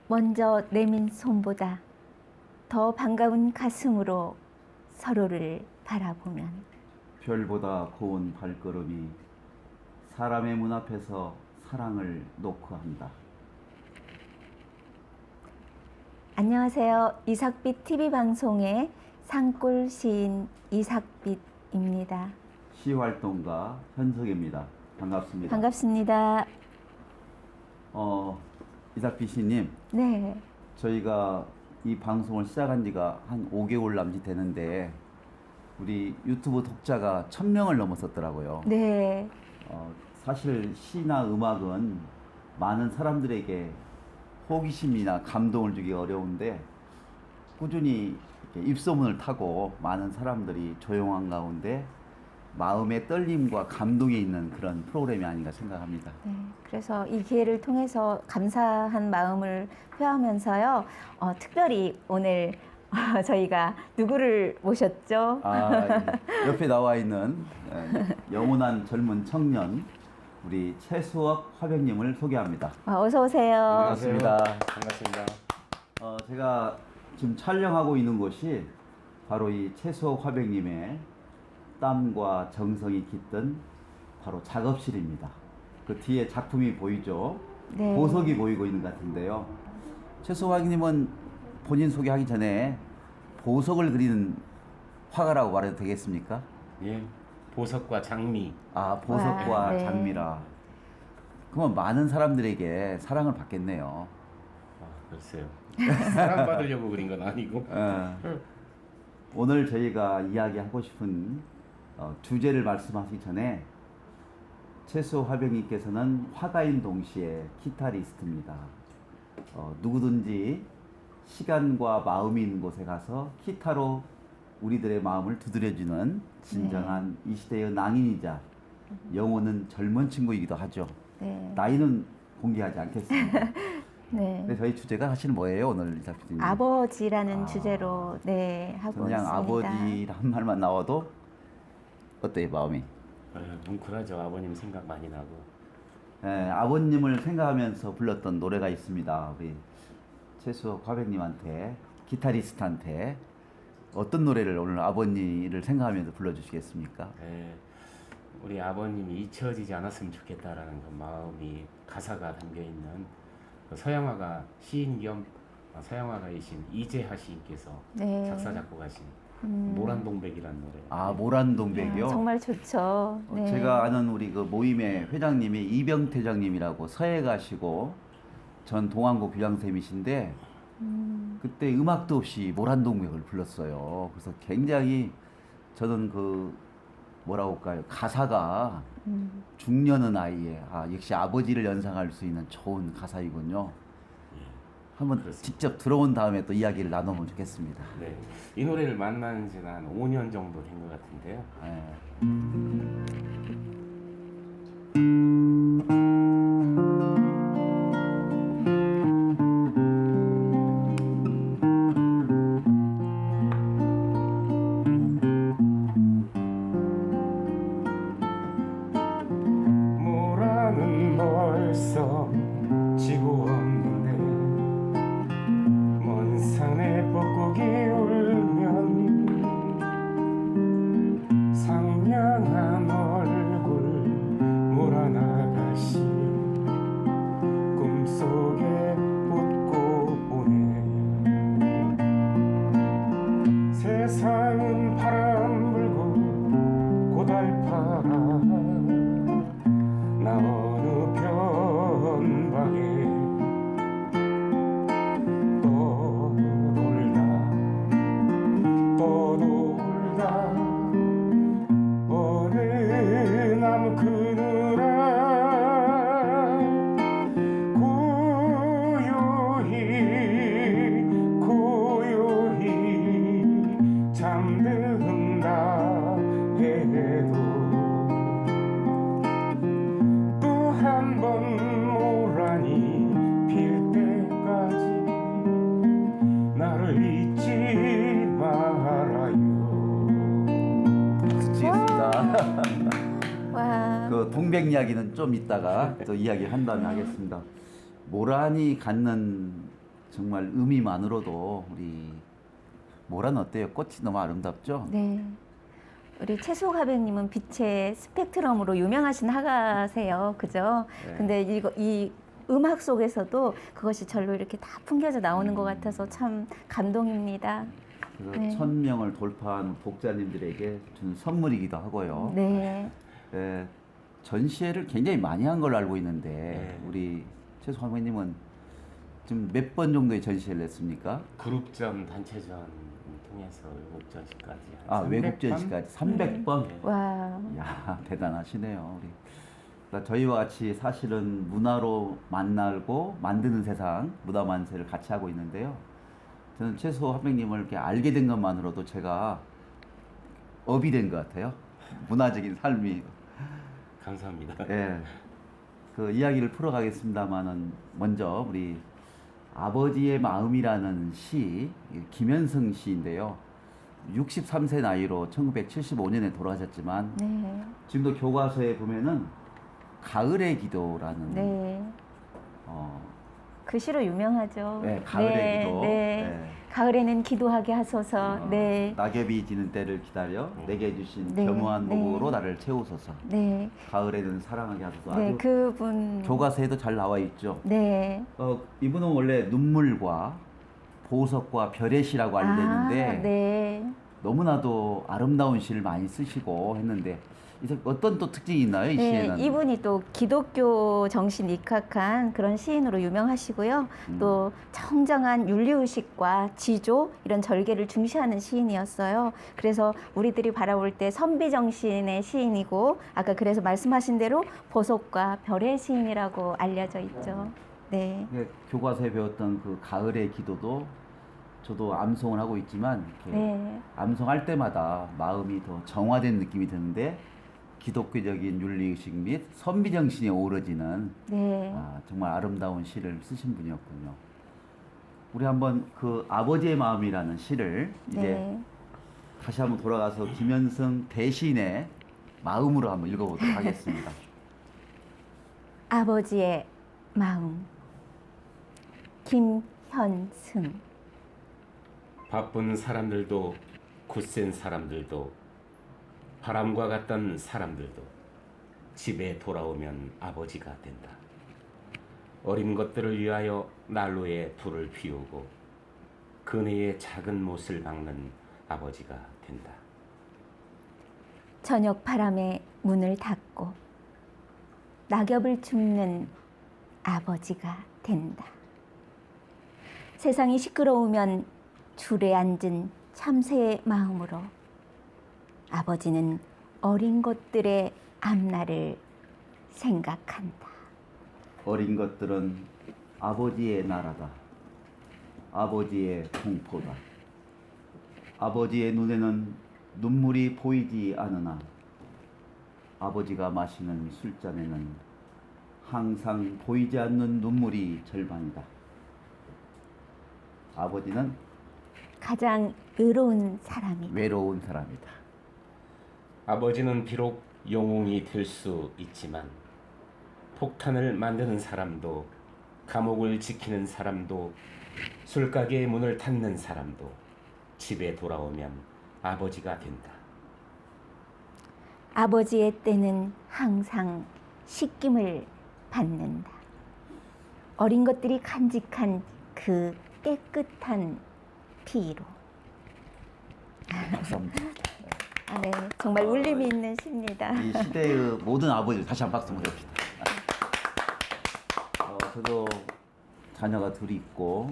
먼저 내민 손보다 더 반가운 가슴으로 서로를 바라보면 별보다 고운 발걸음이 사람의 문 앞에서 사랑을 놓고 한다. 안녕하세요. 이삭빛 TV방송의 산골 시인 이삭빛입니다. 시활동가 현석입니다. 반갑습니다. 반갑습니다. 이삭빛 시님, 네. 저희가 이 방송을 시작한 지가 한 5개월 남짓 되는데 우리 유튜브 독자가 1000명을 넘었었더라고요. 네. 사실 시나 음악은 많은 사람들에게 호기심이나 감동을 주기 어려운데 꾸준히 이렇게 입소문을 타고 많은 사람들이 조용한 가운데 마음의 떨림과 감동이 있는 그런 프로그램이 아닌가 생각합니다. 네. 그래서 이 기회를 통해서 감사한 마음을 표하면서요. 특별히 오늘 저희가 누구를 모셨죠? 옆에 나와 있는 영원한 젊은 청년 우리 최수옥 화백님을 소개합니다. 어서 오세요. 반갑습니다. 반갑습니다. 제가 지금 촬영하고 있는 곳이 바로 이 최수옥 화백님의 땀과 정성이 깃든 바로 작업실입니다. 그 뒤에 작품이 보이죠? 네. 보석이 보이고 있는 것 같은데요. 최수옥 화백님은 본인 소개하기 전에 보석을 그리는 화가라고 말해도 되겠습니까? 예, 보석과 장미. 보석과 와, 네. 장미라. 그러면 많은 사람들에게 사랑을 받겠네요. 글쎄요. 사랑받으려고 그린 건 아니고. 오늘 저희가 이야기하고 싶은 주제를 말씀하시기 전에 최수옥 화백님께서는 화가인 동시에 기타리스트입니다. 누구든지 시간과 마음이 있는 곳에 가서 기타로 우리들의 마음을 두드려주는 진정한 이 시대의 낭인이자 영혼은 젊은 친구이기도 하죠. 네. 나이는 공개하지 않겠습니다. 네. 근데 저희 주제가 사실 뭐예요, 오늘 이삭PD님? 아버지라는 주제로 하고 그냥 있습니다. 아버지란 말만 나와도 어때요, 마음이? 뭉클하죠. 아버님 생각 많이 나고. 아버님을 생각하면서 불렀던 노래가 있습니다. 우리 최수옥 화백님한테, 기타리스트한테 어떤 노래를 오늘 아버님을 생각하면서 불러주시겠습니까? 우리 아버님이 잊혀지지 않았으면 좋겠다라는 그 마음이 가사가 담겨 있는 그 서양화가 시인 겸 서양화가이신 이재하 시인께서 네. 작사 작곡하신 모란동백이라는 노래. 모란동백이요? 정말 좋죠. 네. 제가 아는 우리 그 모임의 회장님이 이병태 회장님이라고 서해 가시고 전 동안고 교장쌤이신데 그때 음악도 없이 모란동백을 불렀어요. 그래서 굉장히 저는 그 뭐라고 할까요? 가사가 중년의 나이에 역시 아버지를 연상할 수 있는 좋은 가사이군요. 한번 그렇습니다. 직접 들어온 다음에 또 이야기를 나눠보면 좋겠습니다. 네, 이 노래를 만난 지는 한 5년 정도 된 것 같은데요. 모라는 벌써 지고 없는데 먼 산에 뻐꾸기 울면 상냥한 얼굴 모란아가씨 꿈속에 웃고 오네. 세상은 바람 불고 고달파라 나 어느 변방에 떠돌다 어느 나무 그늘에 고요히 잠든다 해도 또 한 번 모란이 필 때까지 나를 잊지 말아요. 치겠습니다. 와. 그 동백 이야기는 좀 이따가 또 이야기를 한 다음에 하겠습니다. 모란이 갖는 정말 의미만으로도 우리 모란 어때요? 꽃이 너무 아름답죠? 네. 우리 최수옥 화백님은 빛의 스펙트럼으로 유명하신 화가세요. 그죠? 네. 근데 이 음악 속에서도 그것이 절로 이렇게 다 풍겨져 나오는 것 같아서 참 감동입니다. 그래서 네. 1000명을 돌파한 복자님들에게 준 선물이기도 하고요. 네. 예, 전시회를 굉장히 많이 한 걸로 알고 있는데 네. 우리 최수 화백님은 지금 몇 번 정도의 전시회를 했습니까? 그룹전, 단체전 통해서 외국 전시까지 아, 300번? 외국 전시까지 300번? 네. 와. 이야, 대단하시네요. 우리. 그러니까 저희와 같이 사실은 문화로 만나고 만드는 세상, 문화 만세를 같이 하고 있는데요. 저는 최수 화백님을 이렇게 알게 된 것만으로도 제가 업이 된 것 같아요. 문화적인 삶이. 감사합니다. 예. 그 이야기를 풀어가겠습니다만은 먼저 우리 아버지의 마음이라는 시, 김현성 시인데요. 63세 나이로 1975년에 돌아가셨지만 네. 지금도 교과서에 보면은 가을의 기도라는 네. 어, 그 시로 유명하죠. 네, 가을의 네, 기도. 네. 네. 가을에는 기도하게 하소서. 네. 낙엽이 지는 때를 기다려 내게 주신 네, 겸허한 네. 목으로 나를 채우소서. 네. 가을에는 사랑하게 하소서. 네. 아주 그분. 교과서에도 잘 나와 있죠. 네. 이분은 원래 눈물과 보석과 별의 시라고 알려졌는데 아, 네. 너무나도 아름다운 시를 많이 쓰시고 했는데 이제 어떤 또 특징이 있나요? 이 네, 시에는? 이분이 또 기독교 정신 입각한 그런 시인으로 유명하시고요. 또 청정한 윤리의식과 지조 이런 절개를 중시하는 시인이었어요. 그래서 우리들이 바라볼 때 선비 정신의 시인이고 아까 그래서 말씀하신 대로 보석과 별의 시인이라고 알려져 있죠. 네. 교과서에 배웠던 그 가을의 기도도 저도 암송을 하고 있지만 이렇게 네. 암송할 때마다 마음이 더 정화된 느낌이 드는데 기독교적인 윤리의식 및 선비정신이 어우러지는 네. 정말 아름다운 시를 쓰신 분이었군요. 우리 한번 그 아버지의 마음이라는 시를 이제 네. 다시 한번 돌아가서 김현성 대시인의 마음으로 한번 읽어보도록 하겠습니다. 아버지의 마음. 김현승. 바쁜 사람들도 굳센 사람들도 바람과 같던 사람들도 집에 돌아오면 아버지가 된다. 어린 것들을 위하여 난로에 불을 피우고 그네의 작은 못을 박는 아버지가 된다. 저녁 바람에 문을 닫고 낙엽을 줍는 아버지가 된다. 세상이 시끄러우면 줄에 앉은 참새의 마음으로 아버지는 어린 것들의 앞날을 생각한다. 어린 것들은 아버지의 나라다. 아버지의 공포다. 아버지의 눈에는 눈물이 보이지 않으나 아버지가 마시는 술잔에는 항상 보이지 않는 눈물이 절반이다. 아버지는 가장 의로운 사람이다. 외로운 사람이다. 아버지는 비록 영웅이 될 수 있지만 폭탄을 만드는 사람도 감옥을 지키는 사람도 술가게의 문을 닫는 사람도 집에 돌아오면 아버지가 된다. 아버지의 때는 항상 식김을 받는다. 어린 것들이 간직한 그 깨끗한 피로. 감사합니다. 네, 정말 울림이 있는 시입니다. 이 시대의 모든 아버지 다시 한 박수 보냅시다. 저도 자녀가 둘이 있고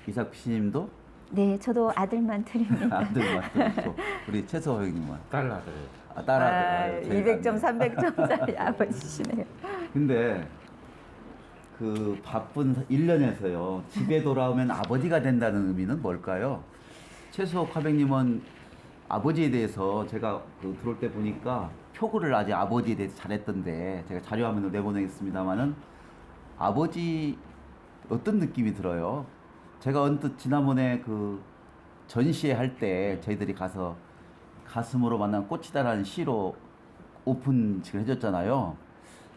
이삭 피님도 네, 저도 아들만 드립니다. 아들만 또 우리 최서 형님만 딸아들. 딸아들 200점, 300점짜리 아버지시네요. 근데 그 바쁜 일년에서요 집에 돌아오면 아버지가 된다는 의미는 뭘까요? 최수옥 화백님은 아버지에 대해서 제가 들어올 때 보니까 표구를 아직 아버지에 대해서 잘했던데 제가 자료화면으로 내보내겠습니다만은 아버지 어떤 느낌이 들어요? 제가 언뜻 지난번에 그 전시회 할 때 저희들이 가서 가슴으로 만난 꽃이다라는 시로 오픈식을 해줬잖아요.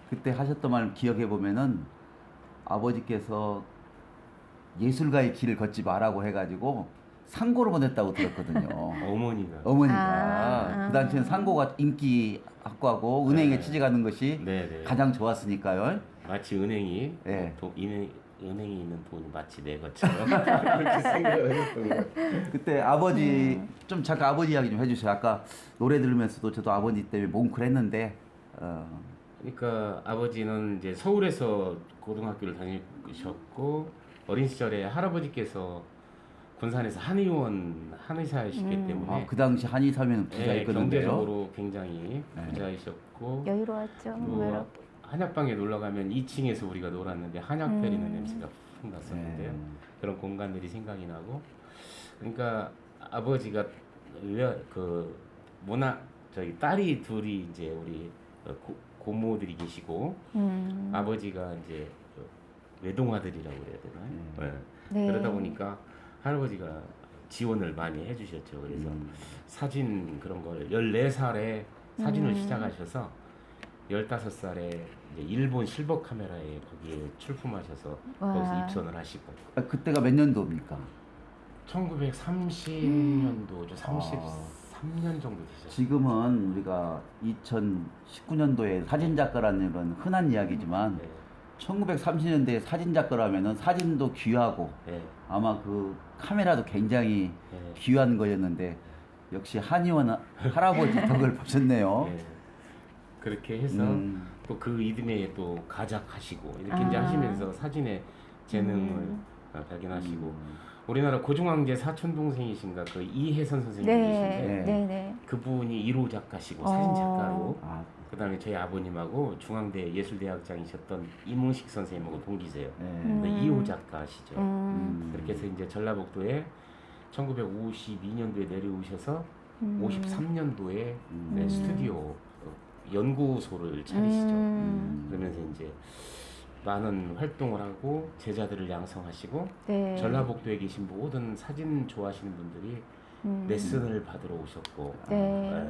그때 하셨던 말 기억해 보면은 아버지께서 예술가의 길을 걷지 마라고 해가지고 상고를 보냈다고 들었거든요. 어머니가. 어머니가 아. 그 당시엔 상고가 인기 학과고 은행에 네. 취직하는 것이 네네. 가장 좋았으니까요. 마치 은행이 네. 은행에 있는 돈이 마치 내 것처럼 그렇게 생각을 했던 것 같아요. 그때 아버지 좀 잠깐 아버지 이야기 좀 해주세요. 아까 노래 들으면서도 저도 아버지 때문에 뭉클했는데 그러니까 아버지는 이제 서울에서 고등학교를 다니셨고 어린 시절에 할아버지께서 군산에서 한의사이시기 때문에 그 당시 한의사면 예, 부자였거든요. 경제적으로 굉장히 네. 부자이셨고 여유로웠죠. 또 외롭고. 한약방에 놀러 가면 2층에서 우리가 놀았는데 한약 때리는 냄새가 푹 났었는데요. 네. 그런 공간들이 생각이 나고 그러니까 아버지가 그 저희 딸이 둘이 이제 우리 고모들이 계시고 아버지가 이제 외동아들이라고 그래야 되나요? 네. 네. 그러다 보니까 할아버지가 지원을 많이 해주셨죠. 그래서 사진 그런 걸 14살에 사진을 시작하셔서 15살에 이제 일본 실버 카메라에 거기에 출품하셔서 와. 거기서 입선을 하시고 그때가 몇 년도입니까? 1930년도죠. 33년 정도 되셨어요. 지금은 우리가 2019년도에 사진작가라는 건 흔한 이야기지만 네. 1930년대에 사진작가라면은 사진도 귀하고 네. 아마 그 카메라도 굉장히 네. 귀한 거였는데 역시 한의원 할아버지 덕을 보셨네요. 네. 그렇게 해서 또 그 이듬해에 또 가작하시고 이렇게 이제 아. 하시면서 사진의 재능을 발견하시고 우리나라 고중황제 사촌 동생이신가 그 이혜선 선생님이신데 네, 네, 네. 그분이 1호 작가시고 사진 작가로 아, 그다음에 저희 아버님하고 중앙대 예술대학장이셨던 이문식 선생님하고 동기세요. 네. 근데 2호 작가시죠. 음. 그렇게 해서 이제 전라북도에 1952년도에 내려오셔서 53년도에 네, 스튜디오 연구소를 차리시죠. 그러면서 이제 많은 활동을 하고 제자들을 양성하시고 네. 전라북도에 계신 모든 사진 좋아하시는 분들이 레슨을 받으러 오셨고 네.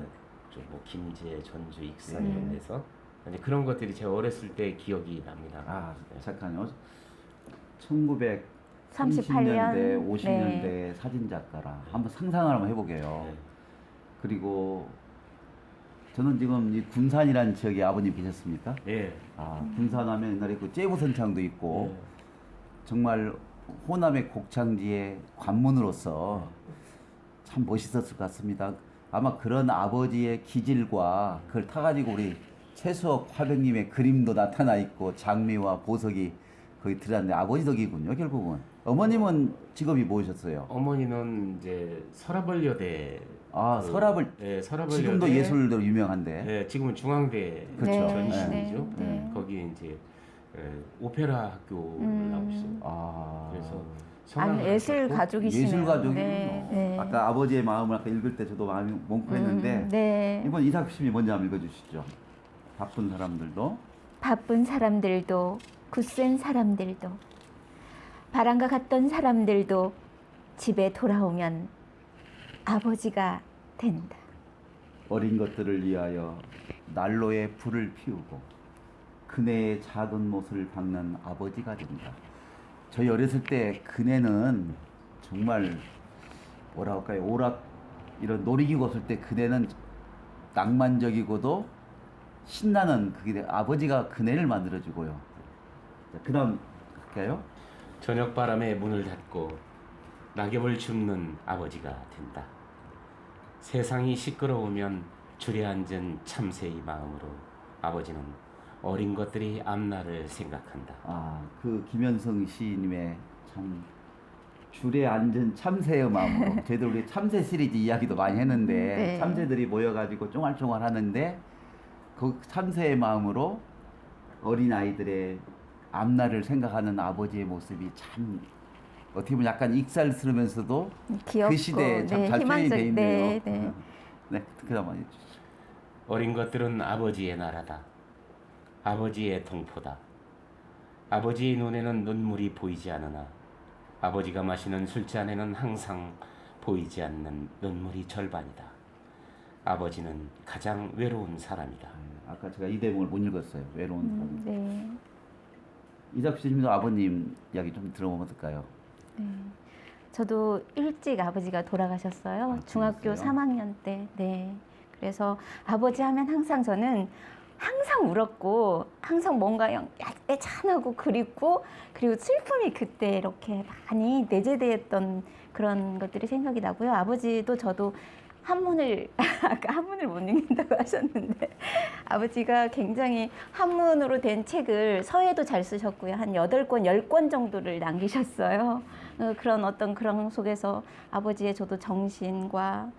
뭐 김제, 전주, 익산 네. 이런 데서 이제 그런 것들이 제가 어렸을 때 기억이 납니다. 아, 네. 잠깐요. 1930년대, 38년. 50년대 네. 사진작가라. 한번 상상을 한번 해보게요. 네. 그리고 저는 지금 이 군산이라는 지역에 아버님 계셨습니까? 네. 아, 군산하면 옛날에 그 째부선창도 있고 네. 정말 호남의 곡창지의 관문으로서 참 멋있었을 것 같습니다. 아마 그런 아버지의 기질과 그걸 타가지고 우리 최수옥 화백님의 그림도 나타나 있고 장미와 보석이 거기 들어갔는데 아버지 덕이군요, 결국은. 어머님은 직업이 뭐셨어요? 어머니는 이제 서라벌여대. 아, 서랍을 네, 서라벌여대. 지금도 예술로 유명한데. 네, 지금은 중앙대 그렇죠. 전신이죠. 네, 네. 거기에 이제 오페라 학교를 나오셨어요. 아, 그래서 안 성악을 예술 하셨고, 가족이시네요. 예술 가족이군요. 네, 네. 아까 아버지의 마음을 아까 읽을 때 저도 마음이 몽클했는데 네. 이번 이삭씨이 먼저 한번 읽어주시죠. 바쁜 사람들도. 바쁜 사람들도 굳센 사람들도 바람과 같던 사람들도 집에 돌아오면 아버지가 된다. 어린 것들을 위하여 난로에 불을 피우고 그네의 작은 못을 박는 아버지가 된다. 저희 어렸을 때 그네는 정말 뭐라 할까요? 오락 이런 놀이기구 없을 때 그네는 낭만적이고도 신나는 그게 아버지가 그네를 만들어주고요. 그 다음 할까요? 저녁 바람에 문을 닫고 낙엽을 줍는 아버지가 된다. 세상이 시끄러우면 줄에 앉은 참새의 마음으로 아버지는 어린 것들이 앞날을 생각한다. 아, 그 김현성 시인님의 참 줄에 앉은 참새의 마음으로 저희들 우리 참새 시리즈 이야기도 많이 했는데 네. 참새들이 모여가지고 쫑알쫑알 하는데 그 참새의 마음으로 어린 아이들의 앞날을 생각하는 아버지의 모습이 참 어떻게 보면 약간 익살스러우면서도 귀엽고 그 시대에 참 잘 표현이 돼 있네요. 네, 네. 네, 그다음 해주시죠. 어린 것들은 아버지의 나라다. 아버지의 동포다. 아버지의 눈에는 눈물이 보이지 않으나 아버지가 마시는 술잔에는 항상 보이지 않는 눈물이 절반이다. 아버지는 가장 외로운 사람이다. 아까 제가 이 대목을 못 읽었어요. 외로운 사람. 네. 이삭 씨님도 아버님 이야기 좀 들어보면 어떨까요? 저도 일찍 아버지가 돌아가셨어요. 아, 중학교 그러셨어요? 3학년 때. 네. 그래서 아버지 하면 항상 저는 항상 울었고 항상 뭔가 애잔하고 그립고 그리고 슬픔이 그때 이렇게 많이 내재되었던 그런 것들이 생각이 나고요. 아버지도 저도 한문을 아까 한문을 못 읽는다고 하셨는데 아버지가 굉장히 한문으로 된 책을 서예도 잘 쓰셨고요. 한 8권, 10권 정도를 남기셨어요. 그런 어떤 그런 속에서 아버지의 저도 정신과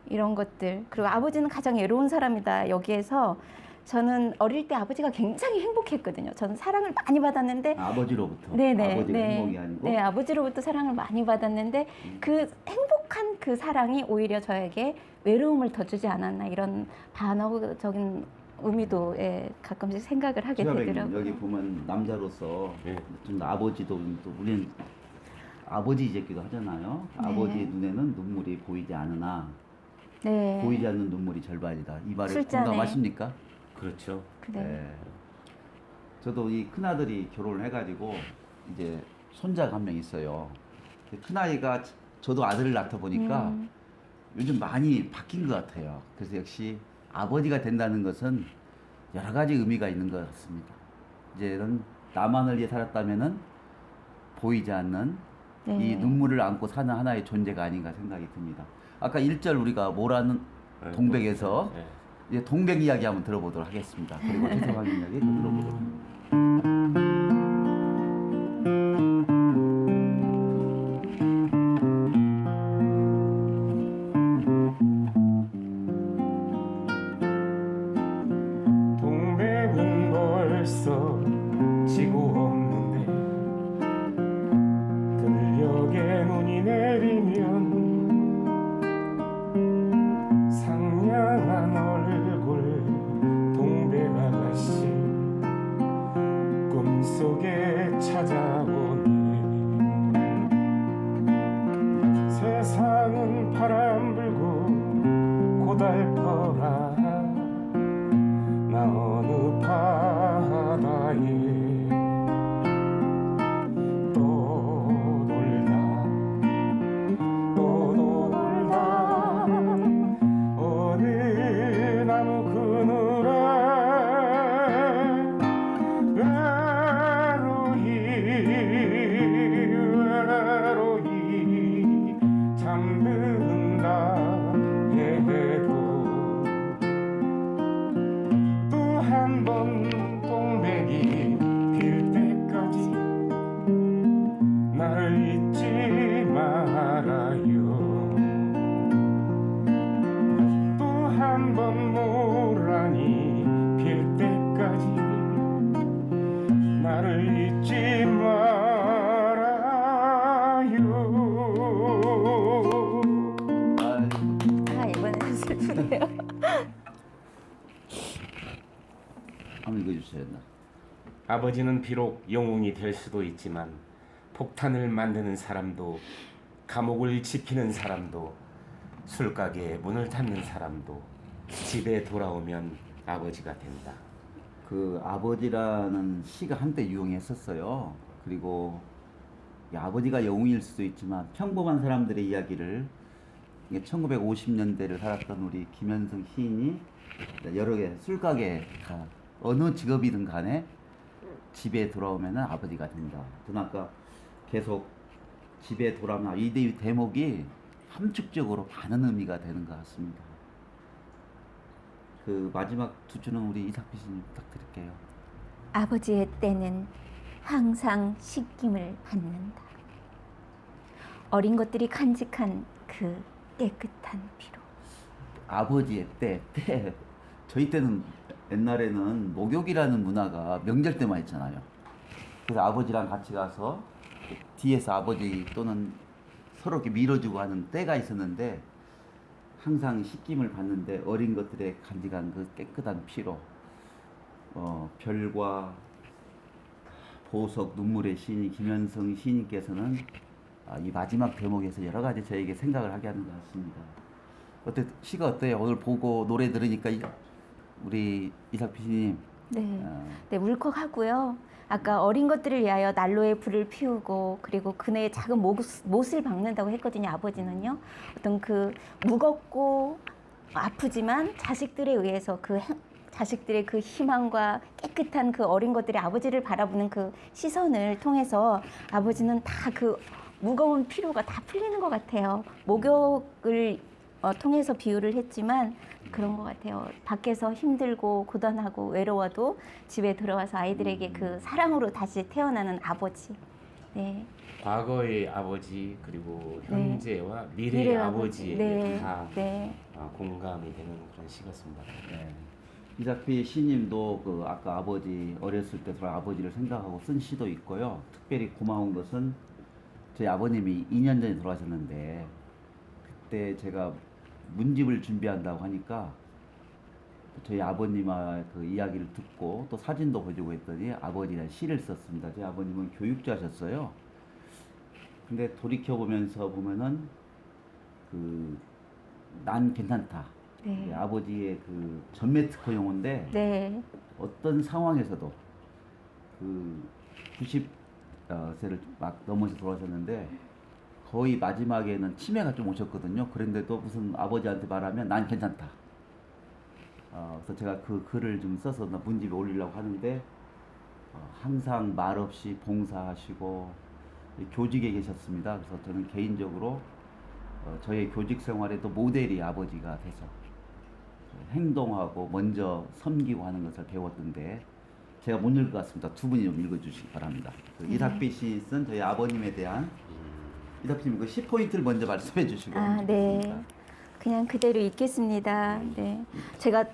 이런 것들 그리고 아버지는 가장 외로운 사람이다. 여기에서 저는 어릴 때 아버지가 굉장히 행복했거든요. 저는 사랑을 많이 받았는데 아버지로부터. 네네, 아버지가 네. 행복이 아니고. 네, 아버지로부터 사랑을 많이 받았는데 그 행복한 그 사랑이 오히려 저에게 외로움을 더 주지 않았나 이런 반어적인 의미도 가끔씩 생각을 하게 최하백님, 되더라고요. 여기 보면 남자로서 예. 좀 아버지도 또 우리는 아버지 이제기도 하잖아요. 네. 아버지의 눈에는 눈물이 보이지 않으나 네. 보이지 않는 눈물이 절반이다. 이 말을 술잔에. 공감하십니까? 그렇죠. 네. 네. 저도 이 큰아들이 결혼을 해가지고 이제 손자가 한 명 있어요. 큰아이가 저도 아들을 낳다 보니까 요즘 많이 바뀐 것 같아요. 그래서 역시 아버지가 된다는 것은 여러 가지 의미가 있는 것 같습니다. 이제는 나만을 위해 살았다면은 보이지 않는 네. 이 눈물을 안고 사는 하나의 존재가 아닌가 생각이 듭니다. 아까 1절 우리가 뭐라는 네, 동백에서 네. 이제 동백 이야기 한번 들어보도록 하겠습니다. 그리고 최성환 이야기 또 들어보도록 하겠습니다. 동백은 벌써 지고 없는데 들녘에 눈이 내리면 상냥한 얼굴 동백아가씨 꿈속에 찾아오네. 세상은 바람 불고 고달퍼라. 나 어느 바다에 또 돌다 어느 나무 그늘에 외로이 잠든다 해도 또 한 번 동백이 필 때까지 나를 잊지 말아요. 또 한 번 모란이 필 때까지 나를 잊지 말아요. 아, 이번엔 슬프네요. 한번 읽어주세요. 아버지는 비록 영웅이 될 수도 있지만 폭탄을 만드는 사람도 감옥을 지키는 사람도 술가게에 문을 닫는 사람도 집에 돌아오면 아버지가 된다. 그 아버지라는 시가 한때 유행했었어요. 그리고 이 아버지가 영웅일 수도 있지만 평범한 사람들의 이야기를 1950년대를 살았던 우리 김현성 시인이 여러 개 술가게 다 어느 직업이든 간에 집에 돌아오면 아버지가 된다. 저는 아까 계속 집에 돌아오면 이 대목이 함축적으로 많은 의미가 되는 것 같습니다. 그 마지막 두 줄은 우리 이삭비 씨님 부탁드릴게요. 아버지의 때는 항상 씻김을 받는다. 어린 것들이 간직한 그 깨끗한 피로. 아버지의 때. 저희 때는 옛날에는 목욕이라는 문화가 명절 때만 있잖아요. 그래서 아버지랑 같이 가서 뒤에서 아버지 또는 서로 이렇게 밀어주고 하는 때가 있었는데 항상 씻김을 받는데 어린 것들의 간직한 그 깨끗한 피로 별과 보석 눈물의 시인 김현성 시인님께서는 이 마지막 대목에서 여러 가지 저에게 생각을 하게 하는 것 같습니다. 시가 어때요? 오늘 보고 노래 들으니까 우리 이삭비 씨님 네, 네, 울컥하고요. 아까 어린 것들을 위하여 난로에 불을 피우고 그리고 그네의 작은 못을 박는다고 했거든요. 아버지는요. 어떤 그 무겁고 아프지만 자식들에 의해서 자식들의 그 희망과 깨끗한 그 어린 것들이 아버지를 바라보는 그 시선을 통해서 아버지는 다 그 무거운 피로가 다 풀리는 것 같아요. 목욕을 통해서 비유를 했지만 그런 것 같아요. 밖에서 힘들고 고단하고 외로워도 집에 들어와서 아이들에게 그 사랑으로 다시 태어나는 아버지. 네. 과거의 아버지 그리고 네. 현재와 미래의 미래의 아버지에게 네. 다 네. 공감이 되는 그런 시였습니다. 네. 이삭비 시님도 그 아까 아버지 어렸을 때 저랑 아버지를 생각하고 쓴 시도 있고요. 특별히 고마운 것은 저희 아버님이 2년 전에 돌아가셨는데 그때 제가 문집을 준비한다고 하니까 저희 아버님의 그 이야기를 듣고 또 사진도 보여주고 했더니 아버지가 시를 썼습니다. 저희 아버님은 교육자셨어요. 근데 돌이켜 보면서 보면은 그 난 괜찮다. 네. 아버지의 그 전매 특허 용어인데 네. 어떤 상황에서도 그 90세를 막 넘어서 돌아가셨는데 거의 마지막에는 치매가 좀 오셨거든요. 그런데도 무슨 아버지한테 말하면 난 괜찮다. 그래서 제가 그 글을 좀 써서 문집에 올리려고 하는데 항상 말없이 봉사하시고 교직에 계셨습니다. 그래서 저는 개인적으로 저의 교직 생활에도 모델이 아버지가 돼서 행동하고 먼저 섬기고 하는 것을 배웠던데 제가 못 읽을 것 같습니다. 두 분이 좀 읽어주시기 바랍니다. 이삭비 씨 쓴 저희 아버님에 대한 이삭비 님 그 10포인트를 먼저 말씀해 주시고 네. 그냥 그대로 읽겠습니다. 네. 제가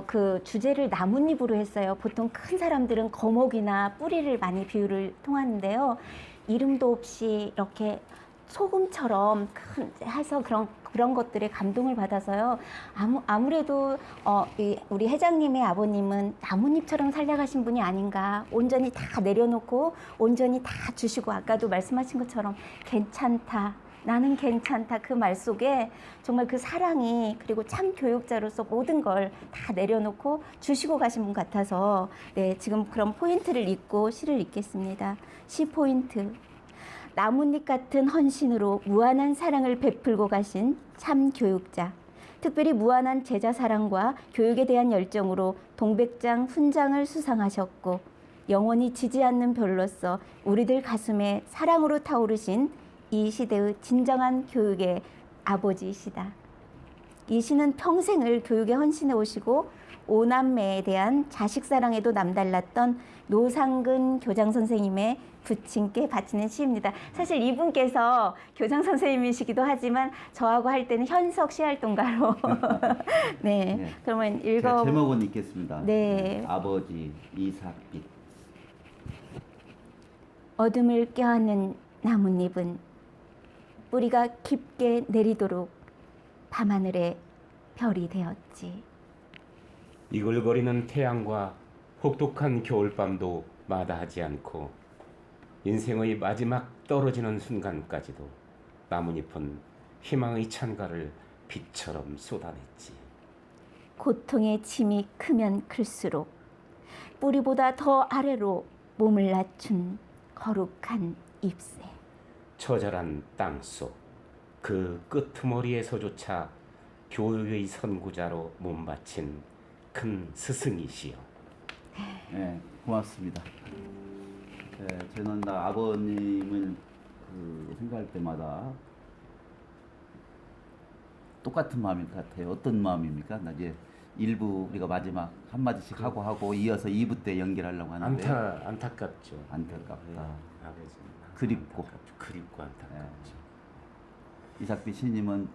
그 주제를 나뭇잎으로 했어요. 보통 큰 사람들은 거목이나 뿌리를 많이 비유를 통하는데요. 이름도 없이 이렇게 소금처럼 해서 그런 것들에 감동을 받아서요. 아무래도 우리 회장님의 아버님은 나뭇잎처럼 살아가신 분이 아닌가. 온전히 다 내려놓고 온전히 다 주시고 아까도 말씀하신 것처럼 괜찮다. 나는 괜찮다. 그 말 속에 정말 그 사랑이 그리고 참 교육자로서 모든 걸 다 내려놓고 주시고 가신 분 같아서 네, 지금 그런 포인트를 읽고 시를 읽겠습니다. 시 포인트. 나뭇잎 같은 헌신으로 무한한 사랑을 베풀고 가신 참 교육자. 특별히 무한한 제자 사랑과 교육에 대한 열정으로 동백장 훈장을 수상하셨고 영원히 지지 않는 별로서 우리들 가슴에 사랑으로 타오르신 이 시대의 진정한 교육의 아버지이시다. 이 시는 평생을 교육에 헌신해 오시고 오남매에 대한 자식 사랑에도 남달랐던 노상근 교장 선생님의 부친께 바치는 시입니다. 사실 이분께서 교장 선생님이시기도 하지만 저하고 할 때는 현석 시활동가로 네. 네. 그러면 제가 제목은 읽겠습니다. 네. 아버지 이삭빛. 어둠을 껴안는 나뭇잎은 뿌리가 깊게 내리도록 밤하늘의 별이 되었지. 이글거리는 태양과 혹독한 겨울밤도 마다하지 않고 인생의 마지막 떨어지는 순간까지도 나뭇잎은 희망의 찬가를 빛처럼 쏟아냈지. 고통의 짐이 크면 클수록 뿌리보다 더 아래로 몸을 낮춘 거룩한 잎새. 처절한 땅속 그 끄트머리에서조차 교육의 선구자로 몸바친 큰 스승이시여. 네, 고맙습니다. 네, 저는 아버님을 생각할 때마다 똑같은 마음 같아요. 어떤 마음입니까? 나 이제 1부 우리가 마지막 한마디씩 하고 이어서 2부 때 연결하려고 하는데 안타깝죠. 안타깝다. 네, 아버지는 그립고. 그립고 안타깝죠. 이삭비 씨님은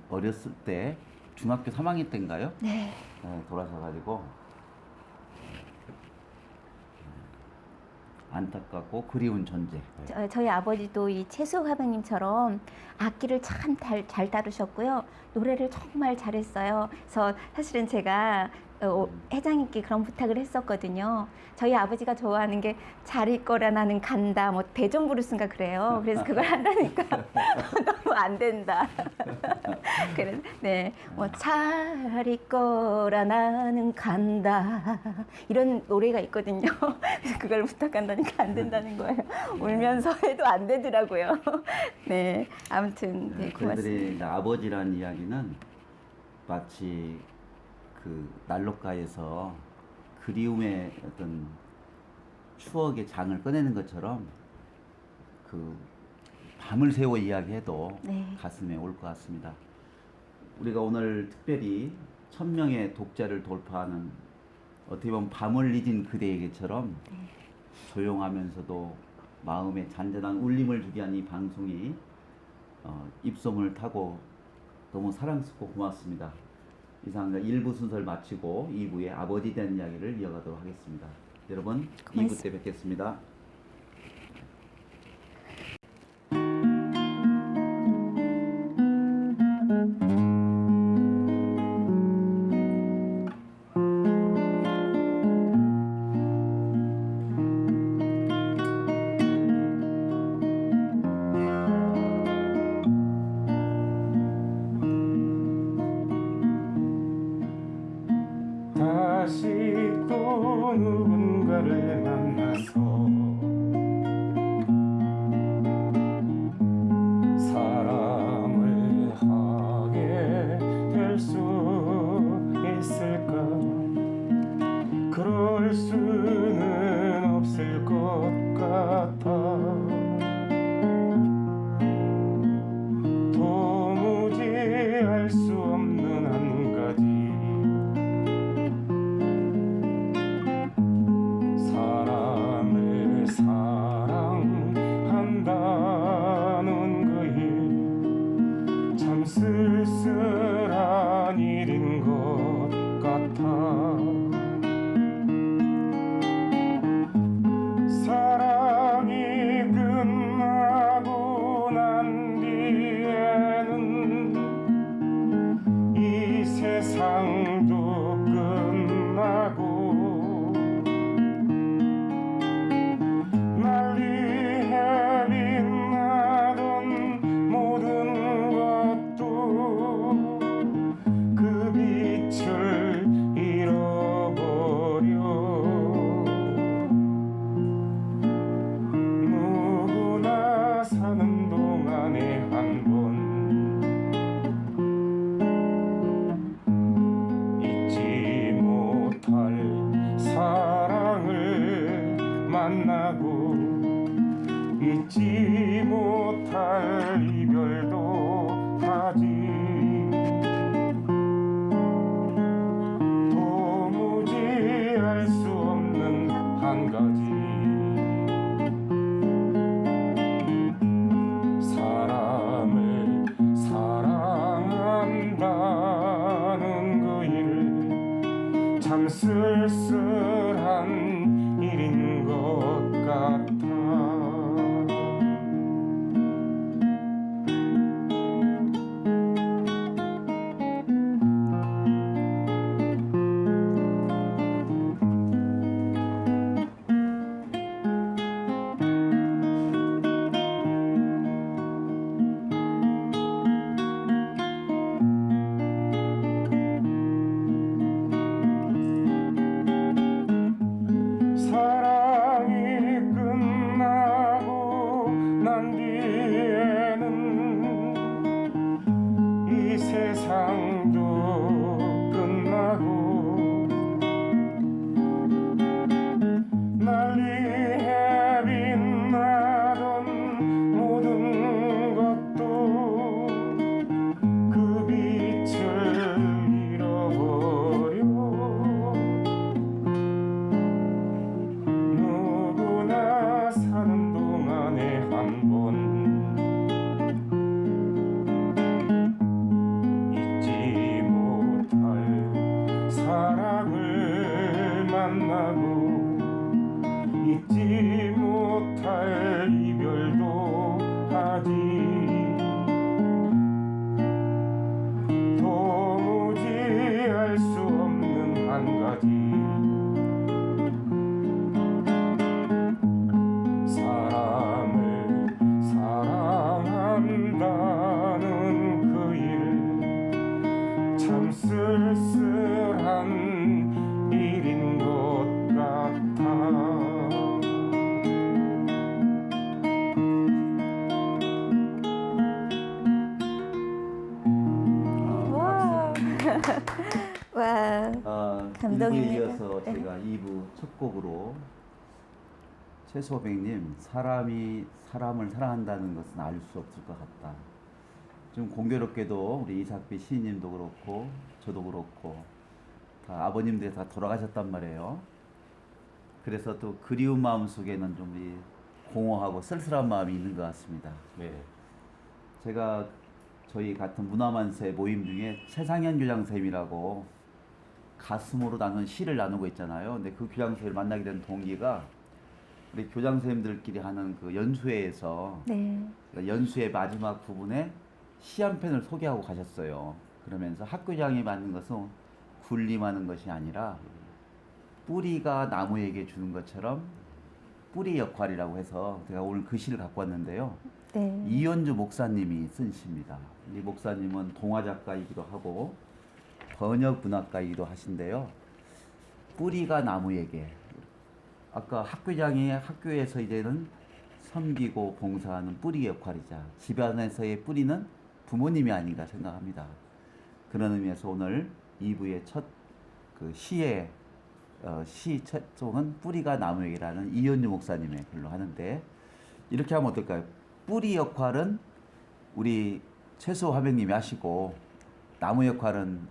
어렸을 때 중학교 3학년 때인가요? 네. 돌아서가지고 안타깝고 그리운 존재. 저희 아버지도 이 최수욱 화백님처럼 악기를 참 잘 다루셨고요. 노래를 정말 잘했어요. 그래서 사실은 제가 회장님께 그런 부탁을 했었거든요. 저희 아버지가 좋아하는 게 잘 있거라 나는 간다, 뭐 대전 부르스인가 그래요. 그래서 그걸 한다니까 너무 안 된다. 그래서 네, 뭐 잘 있거라 나는 간다 이런 노래가 있거든요. 그래서 그걸 부탁한다니까 안 된다는 거예요. 울면서 해도 안 되더라고요. 네, 아무튼 네, 고맙습니다. 저희들이 이제 아버지라는 이야기는 마치 그 난로가에서 그리움의 어떤 추억의 장을 꺼내는 것처럼 그 밤을 새워 이야기해도 네. 가슴에 올 것 같습니다. 우리가 오늘 특별히 1000명의 독자를 돌파하는 어떻게 보면 밤을 잊은 그대에게처럼 조용하면서도 마음에 잔잔한 울림을 주게 한 이 방송이 입소문을 타고 너무 사랑스럽고 고맙습니다. 이상 1부 순서를 마치고 2부에 아버지에 대한 이야기를 이어가도록 하겠습니다. 여러분, 2부 때 뵙겠습니다. 다시 또 누군가를 만나서 사랑을 하게 될 수 있을까? 그럴 수는 없을 것 같아. 도무지 알 수 없는 한 가지 사람을 사랑한다는 그 일 참 쓸쓸한 일인 것 같아. 사랑이 끝나고 난 뒤에는 이 세상도 끝나고 난리에 빛나던 모든 것도 그 빛을 잃어버려. 누구나 사는 동안에 한 번 잊지 못할 사랑을 만나고 잊지 못할 이별도 하지. 도무지 알 수 없는 한 가지 사람을 사랑한다는 그 일 참 쓸쓸한 일인 것 같아. 사랑이 끝나고 난 뒤에는 이 세상도 끝나고 난리에 빛나던 모든 것도 그 빛을 잃어버려. 누구나 사는 동안에 한 번 잊지 감동입니다. 1부에 이어서 네. 제가 2부 첫 곡으로 최소백님, 사람이 사람을 사랑한다는 것은 알 수 없을 것 같다. 좀 공교롭게도 우리 이삭비 시인님도 그렇고 저도 그렇고 다 아버님들이 다 돌아가셨단 말이에요. 그래서 또 그리운 마음 속에는 좀 이 공허하고 쓸쓸한 마음이 있는 것 같습니다. 네. 제가 저희 같은 문화만세 모임 중에 최상현 교장선생님이라고 가슴으로 나눈 시를 나누고 있잖아요. 근데 그 교장선생님을 만나게 된 동기가 우리 교장선생님들끼리 하는 그 연수회에서 네. 연수의 마지막 부분에 시 한 편을 소개하고 가셨어요. 그러면서 학교장이 맡는 것은 군림하는 것이 아니라 뿌리가 나무에게 주는 것처럼 뿌리 역할이라고 해서 제가 오늘 그 시를 갖고 왔는데요. 네. 이현주 목사님이 쓴 시입니다. 이 목사님은 동화 작가이기도 하고 번역 문학가이기도 하신데요. 뿌리가 나무에게, 아까 학교장이 학교에서 이제는 섬기고 봉사하는 뿌리 역할이자 집안에서의 뿌리는 부모님이 아닌가 생각합니다. 그런 의미에서 오늘 2부의 첫 그 시의 시 첫 송은 뿌리가 나무에게라는 이현주 목사님의 글로 하는데, 이렇게 하면 어떨까요? 뿌리 역할은 우리 최소 화백님이 하시고 나무 역할은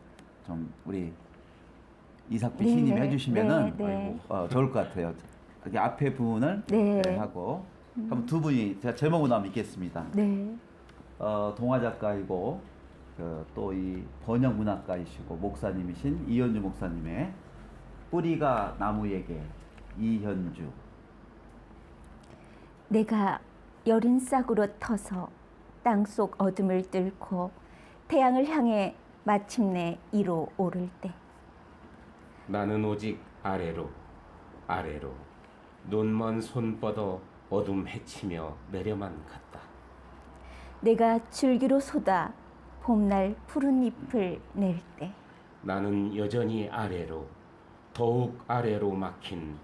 좀 우리 이삭비 네, 시인님이 해주시면은 네, 네. 좋을 것 같아요. 여기 앞에 부분을 네. 하고 한번 두 분이 제가 제목으로 한번 읽겠습니다. 네. 동화 작가이고 또 이 번역 문학가이시고 목사님이신 이현주 목사님의 뿌리가 나무에게. 이현주. 내가 여린 싹으로 터서 땅속 어둠을 뚫고 태양을 향해 마침내 이로 오를 때 나는 오직 아래로 아래로 눈먼 손 뻗어 어둠 헤치며 내려만 갔다. 내가 줄기로 쏟아 봄날 푸른 잎을 낼 때 나는 여전히 아래로 더욱 아래로 막힌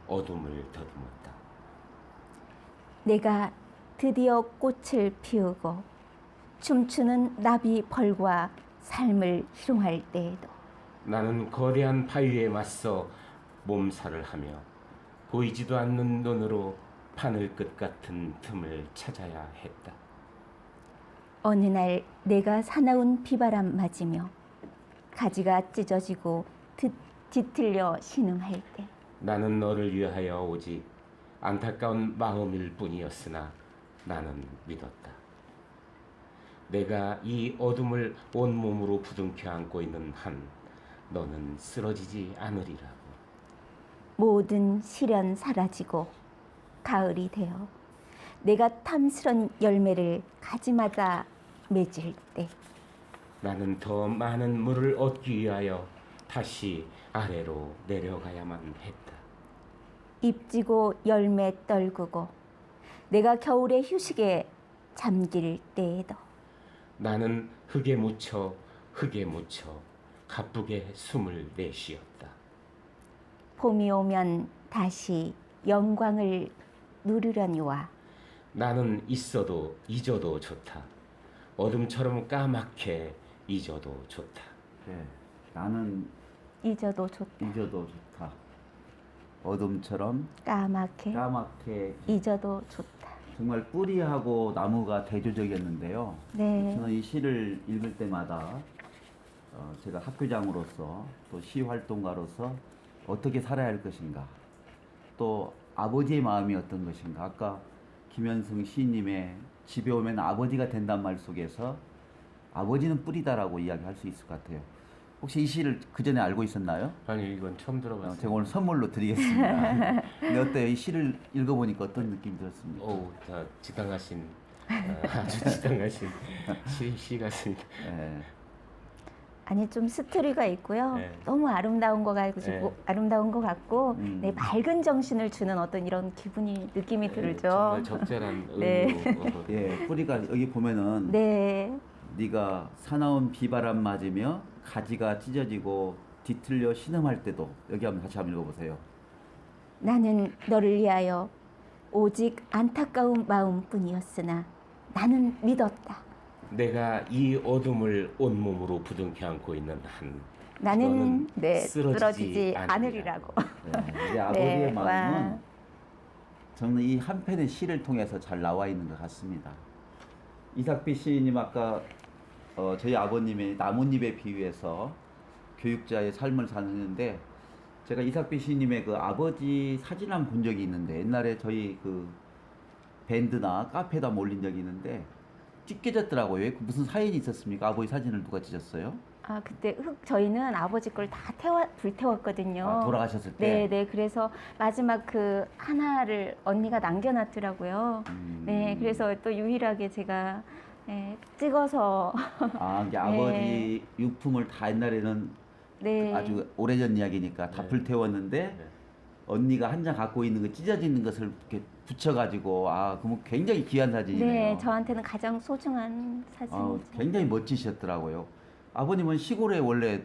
어둠을 더듬었다. 내가 드디어 꽃을 피우고 춤추는 나비 벌과 삶을 희롱할 때에도 나는 거대한 바위에 맞서 몸살을 하며 보이지도 않는 눈으로 바늘 끝 같은 틈을 찾아야 했다. 어느 날 내가 사나운 비바람 맞으며 가지가 찢어지고 뒤틀려 신음할 때 나는 너를 위하여 오직 안타까운 마음일 뿐이었으나 나는 믿었다. 내가 이 어둠을 온몸으로 부둥켜 안고 있는 한 너는 쓰러지지 않으리라고. 모든 시련 사라지고 가을이 되어 내가 탐스런 열매를 가지마다 맺을 때 나는 더 많은 물을 얻기 위하여 다시 아래로 내려가야만 했다. 잎지고 열매 떨구고 내가 겨울의 휴식에 잠길 때에도 나는 흙에 묻혀 가쁘게 숨을 내쉬었다. 봄이 오면 다시 영광을 누르려니와 나는 있어도 잊어도 좋다. 어둠처럼 까맣게 잊어도 좋다. 네. 나는 잊어도 좋다. 잊어도 좋다. 어둠처럼 까맣게 잊어도 좋다. 정말 뿌리하고 나무가 대조적이었는데요. 네. 저는 이 시를 읽을 때마다 제가 학교장으로서 또 시 활동가로서 어떻게 살아야 할 것인가, 또 아버지의 마음이 어떤 것인가. 아까 김현승 시인님의 집에 오면 아버지가 된단 말 속에서 아버지는 뿌리다라고 이야기할 수 있을 것 같아요. 혹시 이 시를 그 전에 알고 있었나요? 아니 이건 처음 들어봤어요. 제가 오늘 선물로 드리겠습니다. 근데 어때요? 이 시를 읽어보니까 어떤 느낌이 들었습니까? 다 지당하신 아주 지당하신 시 같습니다. 네. 아니 좀 스토리가 있고요. 네. 너무 아름다운 거 가지고 네. 아름다운 것 같고 음. 밝은 정신을 주는 어떤 이런 느낌이 들죠. 정말 적절한 네. 의미로 예, 뿌리가 여기 보면은 네. 네가 사나운 비바람 맞으며 가지가 찢어지고 뒤틀려 신음할 때도, 여기 한번 같이 한번 읽어보세요. 나는 너를 위하여 오직 안타까운 마음뿐이었으나 나는 믿었다. 내가 이 어둠을 온몸으로 부둥켜 안고 있는 한 나는 네, 쓰러지지 쓰러지지 않으리라고. 네, 우리 아버지의 네, 마음은 와. 저는 이 한 편의 시를 통해서 잘 나와 있는 것 같습니다. 이삭비 시인님 아까 저희 아버님의 나뭇잎에 비유해서 교육자의 삶을 사는데 제가 이삭비 시인님의 그 아버지 사진 한 번 본 적이 있는데 옛날에 저희 그 밴드나 카페에다 올린 적이 있는데 찢겨졌더라고요. 왜? 무슨 사연이 있었습니까? 아버지 사진을 누가 찢었어요? 아, 그때 저희는 아버지 걸 다 불태웠거든요. 아, 돌아가셨을 때? 네, 네. 그래서 마지막 그 하나를 언니가 남겨놨더라고요. 네, 그래서 또 유일하게 제가 찍어서 아, 이게 아버지 유품을 다 옛날에는 네. 아주 오래전 이야기니까 다 네. 불태웠는데 네. 언니가 한 장 갖고 있는 거 찢어지는 것을 이렇게 붙여가지고 그러면 굉장히 귀한 사진이네요. 네, 저한테는 가장 소중한 사진이죠. 굉장히 멋지셨더라고요. 아버님은 시골에 원래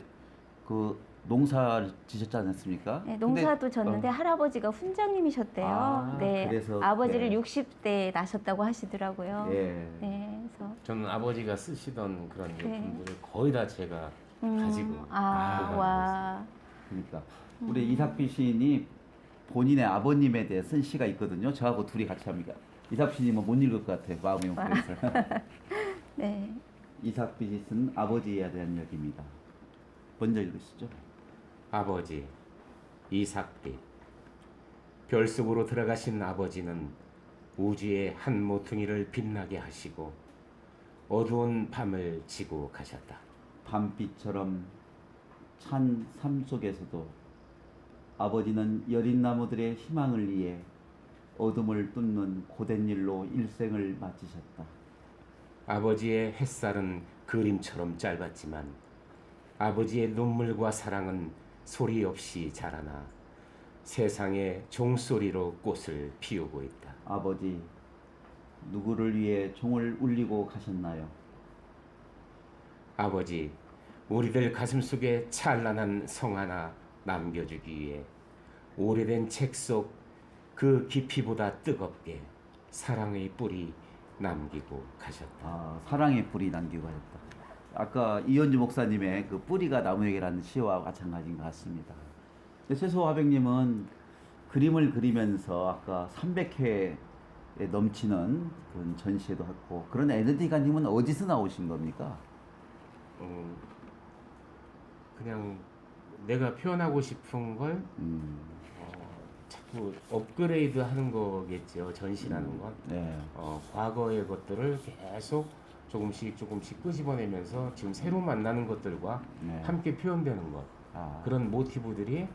그 농사를 지셨지 않았습니까? 네, 근데, 농사도 졌는데 할아버지가 훈장님이셨대요. 아, 네, 그래서 아버지를 네. 60대에 나셨다고 하시더라고요. 예. 네, 그래서 저는 아버지가 쓰시던 그런 네. 예품들을 거의 다 제가 가지고 보관하고 와, 그러니까 우리 이삭비 시인이 본인의 아버님에 대해 쓴 시가 있거든요. 저하고 둘이 같이 합니다. 이삭비 시인은 못 읽을 것 같아요. 마음이 뭉클해서. 네, 이삭비 시 쓴 아버지에 대한 이야기입니다. 먼저 읽으시죠. 아버지 이삭비. 별 속으로 들어가신 아버지는 우주의 한 모퉁이를 빛나게 하시고 어두운 밤을 지고 가셨다. 밤빛처럼 찬 삶 속에서도 아버지는 여린 나무들의 희망을 위해 어둠을 뚫는 고된 일로 일생을 마치셨다. 아버지의 햇살은 그림처럼 짧았지만 아버지의 눈물과 사랑은 소리 없이 자라나 세상의 종소리로 꽃을 피우고 있다. 아버지, 누구를 위해 종을 울리고 가셨나요? 아버지, 우리들 가슴속에 찬란한 성 하나 남겨주기 위해 오래된 책 속 그 깊이보다 뜨겁게 사랑의 뿌리 남기고 가셨다. 사랑의 뿌리 남기고 가셨다. 아까 이현주 목사님의 그 뿌리가 나무에게라는 시와 마찬가지인 것 같습니다. 최소 화백님은 그림을 그리면서 아까 300회에 넘치는 그런 전시회도 했고 그런 에너지가 님은 어디서 나오신 겁니까? 그냥 내가 표현하고 싶은 걸 자꾸 업그레이드 하는 거겠죠. 전시라는 건. 네. 과거의 것들을 계속 조금씩 끄집어내면서 지금 새로 만나는 것들과 네. 함께 표현되는 것. 그런 모티브들이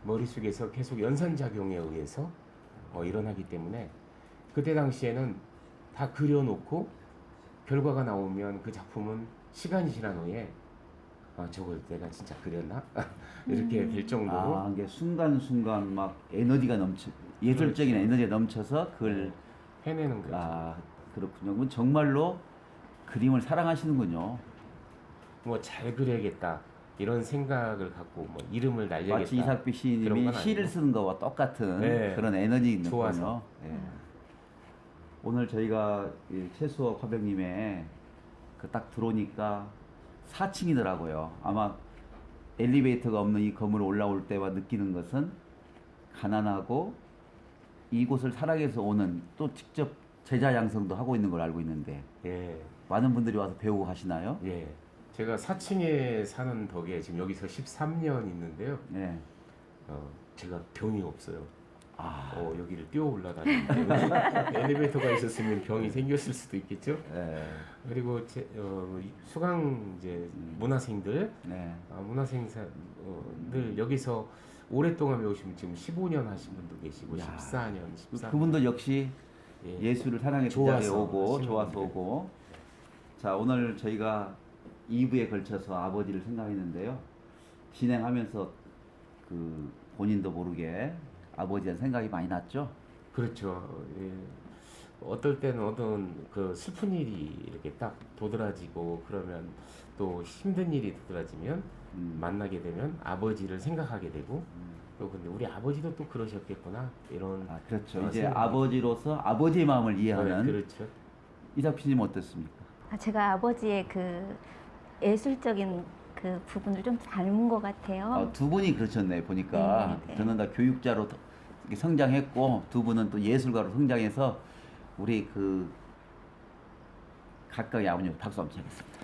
머릿속에서 계속 연산작용에 의해서 일어나기 때문에 그때 당시에는 다 그려놓고 결과가 나오면 그 작품은 시간이 지난 후에 저걸 내가 진짜 그렸나? 이렇게 될 정도로 이게 순간순간 막 에너지가 예술적인 그렇죠. 에너지가 넘쳐서 그걸 해내는 거죠. 그렇군요. 그럼 정말로 그림을 사랑하시는군요. 뭐 잘 그려야겠다 이런 생각을 갖고 뭐 이름을 날려야겠다. 마치 이삭비 그런 시인님이 건 시를 아니고. 쓰는 거와 똑같은 네. 그런 에너지 있는 좋아서. 거군요. 예. 오늘 저희가 최수호 화백님의 그 딱 들어오니까 4층이더라고요. 아마 엘리베이터가 없는 이 건물 올라올 때와 느끼는 것은 가난하고 이곳을 사랑해서 오는 또 직접 제자 양성도 하고 있는 걸 알고 있는데 예, 많은 분들이 와서 배우고 가시나요? 예. 제가 4층에 사는 덕에 지금 여기서 13년 있는데요. 네. 제가 병이 없어요. 아, 여기를 뛰어 올라다니는데 엘리베이터가 있었으면 병이 생겼을 수도 있겠죠. 네. 그리고 수강 이제 문화생들, 네. 문화생들 여기서 오랫동안 배우시면 지금 15년 하신 분도 계시고 야. 14년, 14년. 그분들 역시 예. 예술을 사랑해 좋아서 자리에 오고 하시는 좋아서 분들. 오고. 자, 오늘 저희가 2부에 걸쳐서 아버지를 생각했는데요. 진행하면서 그 본인도 모르게 아버지에 대한 생각이 많이 났죠. 그렇죠. 예. 어떨 때는 어떤 그 슬픈 일이 이렇게 딱 도드라지고 그러면 또 힘든 일이 도드라지면 만나게 되면 아버지를 생각하게 되고 또 근데 우리 아버지도 또 그러셨겠구나 이런 그렇죠. 이제 생각이 아버지로서 아버지의 마음을 이해하는 그렇죠. 이삭피님 어떻습니까? 제가 아버지의 그 예술적인 그 부분을 좀 닮은 것 같아요. 두 분이 그러셨네 보니까. 네, 네. 저는 다 교육자로 이렇게 성장했고 두 분은 또 예술가로 성장해서 우리 그 각각의 아버님 박수 한번 치겠습니다.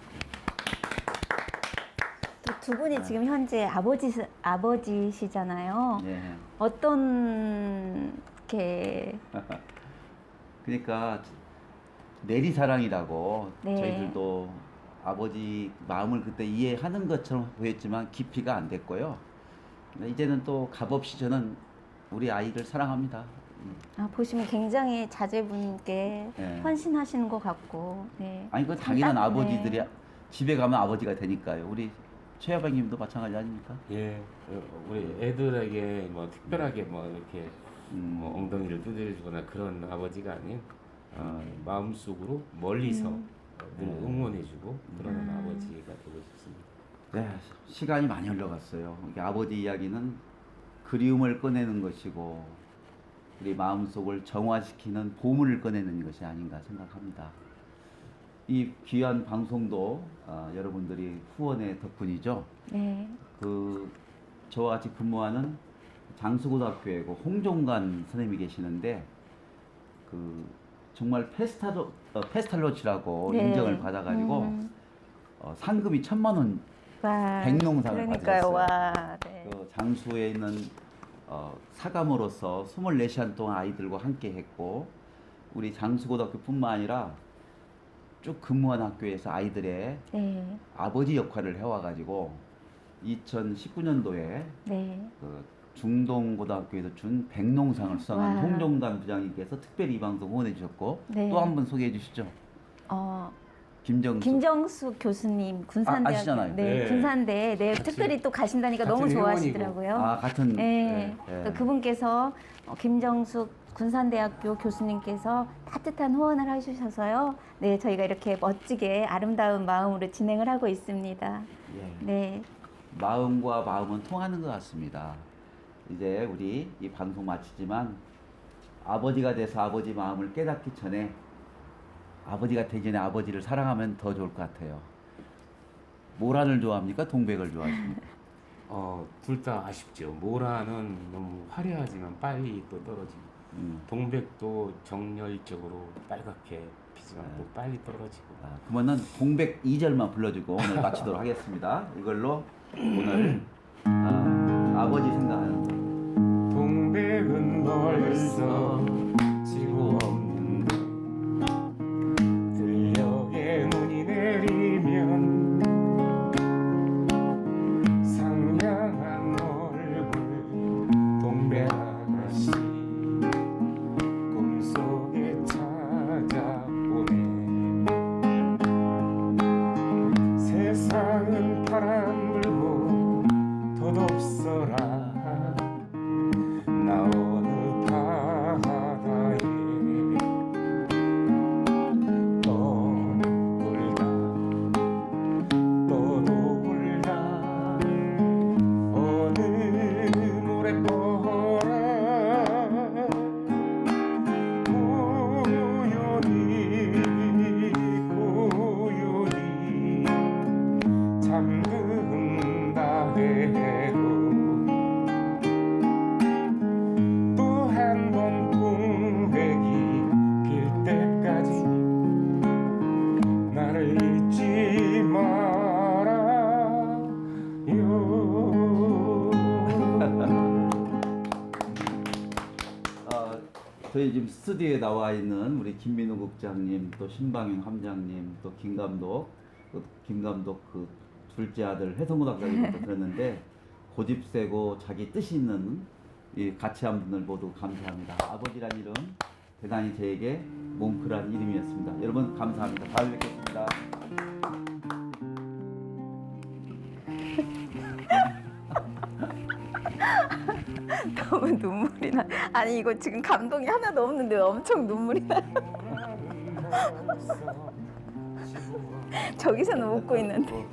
또 두 분이 지금 현재 아버지시잖아요. 예. 어떤 게 그러니까 내리사랑이라고 네. 저희들도 아버지 마음을 그때 이해하는 것처럼 보였지만 깊이가 안 됐고요. 근데 이제는 또 값없이 저는 우리 아이를 사랑합니다. 보시면 굉장히 자제분께 네. 헌신하시는 것 같고, 네. 아니 그 참 당연한 따뜻해. 아버지들이 집에 가면 아버지가 되니까요. 우리 최 여방님도 마찬가지 아닙니까? 예, 우리 애들에게 뭐 특별하게 뭐 이렇게 뭐 음, 엉덩이를 두드려주거나 그런 아버지가 아닌 마음속으로 멀리서 늘 응원해주고 그러는 아버지가 되고 싶습니다. 네, 시간이 많이 흘러갔어요. 이게 아버지 이야기는 그리움을 꺼내는 것이고 우리 마음속을 정화시키는 보물을 꺼내는 것이 아닌가 생각합니다. 이 귀한 방송도 여러분들이 후원의 덕분이죠. 네. 그 저와 같이 근무하는 장수고등학교에 그 홍종관 선생님이 계시는데 그 정말 페스탈로치라고 네. 인정을 받아가지고 상금이 1,000만 원 와, 백농상을 그러니까요. 받으셨어요. 와, 네. 그 장수에 있는 사감으로서 24시간 동안 아이들과 함께 했고 우리 장수고등학교뿐만 아니라 쭉 근무한 학교에서 아이들의 네. 아버지 역할을 해와가지고 2019년도에 네. 그 중동고등학교에서 준 백농상을 수상한 와. 홍종관 부장님께서 특별히 이 방송 후원해 주셨고 네. 또 한 번 소개해 주시죠. 김정수. 김정숙 교수님 군산대학교 아시잖아요. 네, 네. 군산대 네, 같이- 특별히 또 가신다니까 같은 너무 회원이고. 좋아하시더라고요. 같은 네. 예. 그분께서 김정숙 군산대학교 교수님께서 따뜻한 후원을 해주셔서요. 네, 저희가 이렇게 멋지게 아름다운 마음으로 진행을 하고 있습니다. 예. 네, 마음과 마음은 통하는 것 같습니다. 이제 우리 이 방송 마치지만 아버지가 돼서 아버지 마음을 깨닫기 전에 아버지가 되기 전에 아버지를 사랑하면 더 좋을 것 같아요. 모란을 좋아합니까? 동백을 좋아하십니까? 둘 다 아쉽죠. 모라는 너무 화려하지만 빨리 또 떨어지고 동백도 정열적으로 빨갛게 피지만 또 빨리 떨어지고. 그러면은 동백 2절만 불러주고 오늘 마치도록 하겠습니다. 이걸로 오늘 아버지 생각하는 거. 동백은 벌써 지고 없는데 들녘에 눈이 내리면 상냥한 얼굴 동백 아가씨 꿈속에 찾아오네. 세상은 바람 불고 덧없어라 나 어느 바다에 떠돌다 떠돌다 어느 모래보라 고요히 잠든다 해도 또 한 번 동백이 필 때까지 나를 잊지 말아요. 저희 지금 스튜디오에 나와 있는 우리 김민우 국장님, 또 신방영 함장님, 또 김 감독 그 둘째 아들 해성고등학교부터 들었는데 고집세고 자기 뜻이 있는 이 같이 한 분들 모두 감사합니다. 아버지란 이름 대단히 저에게 뭉클한 이름이었습니다. 여러분 감사합니다. 다음에 뵙겠습니다. 너무 눈물이 나. 아니 이거 지금 감동이 하나도 없는데 엄청 눈물이 나. 저기서는 웃고 있는데.